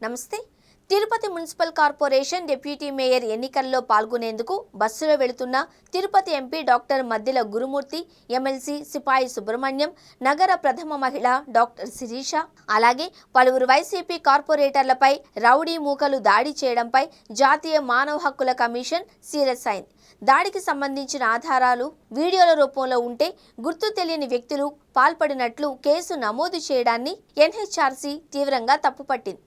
నమస్తే. Tirupati municipal corporation deputy mayor ఎన్నికల్లో పాల్గొనేందుకు బస్సులో వెళుతున్న తిరుపతి ఎంపీ డాక్టర్ మద్దిల గురుమూర్తి, ఎమ్మెల్సీ సిపాయి సుబ్రహ్మణ్యం, నగర ప్రథమ మహిళ డాక్టర్ శిరీష, అలాగే పలువురు వైసీపీ కార్పొరేటర్లపై రౌడీ మూకలు దాడి చేయడంపై జాతీయ మానవ హక్కుల కమిషన్ సీరియస్ అయింది. దాడికి సంబంధించిన ఆధారాలు వీడియోల రూపంలో ఉంటే గుర్తు తెలియని వ్యక్తులు పాల్పడినట్లు కేసు నమోదు చేయడాన్ని ఎన్హెచ్ఆర్సీ తీవ్రంగా తప్పుపట్టింది.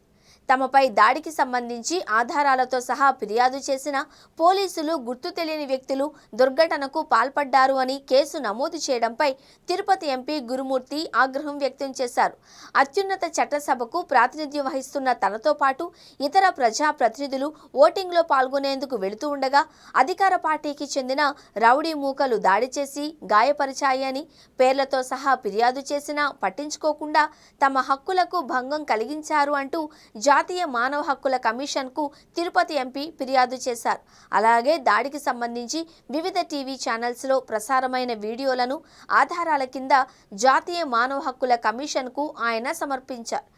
తమపై దాడికి సంబంధించి ఆధారాలతో సహా ఫిర్యాదు చేసిన పోలీసులు గుర్తు తెలియని వ్యక్తులు దుర్ఘటనకు పాల్పడ్డారు అని కేసు నమోదు చేయడంపై తిరుపతి ఎంపీ గురుమూర్తి ఆగ్రహం వ్యక్తం చేశారు. అత్యున్నత చట్టసభకు ప్రాతినిధ్యం వహిస్తున్న తనతో పాటు ఇతర ప్రజా ప్రతినిధులు ఓటింగ్లో పాల్గొనేందుకు వెళుతూ ఉండగా అధికార పార్టీకి చెందిన రౌడీ మూకలు దాడి చేసి గాయపరిచాయని, పేర్లతో సహా ఫిర్యాదు చేసినా పట్టించుకోకుండా తమ హక్కులకు భంగం కలిగించారు అంటూ జాతీయ మానవ హక్కుల కమిషన్కు తిరుపతి ఎంపీ ఫిర్యాదు చేశారు. అలాగే దాడికి సంబంధించి వివిధ టీవీ ఛానల్స్లో ప్రసారమైన వీడియోలను ఆధారాల కింద జాతీయ మానవ హక్కుల కమిషన్కు ఆయన సమర్పించారు.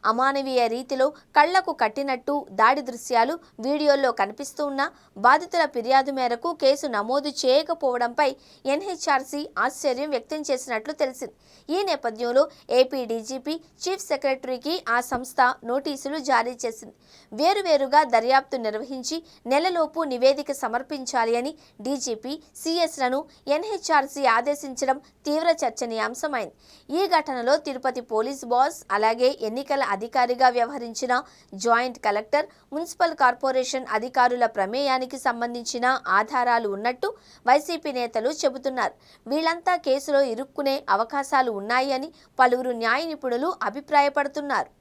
అమానవీయ రీతిలో కళ్లకు కట్టినట్టు దాడి దృశ్యాలు వీడియోల్లో కనిపిస్తూ ఉన్న బాధితుల ఫిర్యాదు మేరకు కేసు నమోదు చేయకపోవడంపై ఎన్హెచ్ఆర్సీ ఆశ్చర్యం వ్యక్తం చేసినట్లు తెలిసింది. ఈ నేపథ్యంలో ఏపీ డీజీపీ, చీఫ్ సెక్రటరీకి ఆ సంస్థ నోటీసులు జారీ చేసింది. వేరువేరుగా దర్యాప్తు నిర్వహించి నెలలోపు నివేదిక సమర్పించాలి అని డీజీపీ, సీఎస్లను ఎన్హెచ్ఆర్సీ ఆదేశించడం తీవ్ర చర్చనీయాంశమైంది. ఈ ఘటనలో తిరుపతి పోలీస్ బాస్, అలాగే ఎన్నికల అధికారిగా వ్యవహరించిన జాయింట్ కలెక్టర్, మున్సిపల్ కార్పొరేషన్ అధికారుల ప్రమేయానికి సంబంధించిన ఆధారాలు ఉన్నట్టు వైసీపీ నేతలు చెబుతున్నారు. వీళ్లంతా కేసులో ఇరుక్కునే అవకాశాలు ఉన్నాయి అని పలువురు న్యాయ నిపుణులు అభిప్రాయపడుతున్నారు.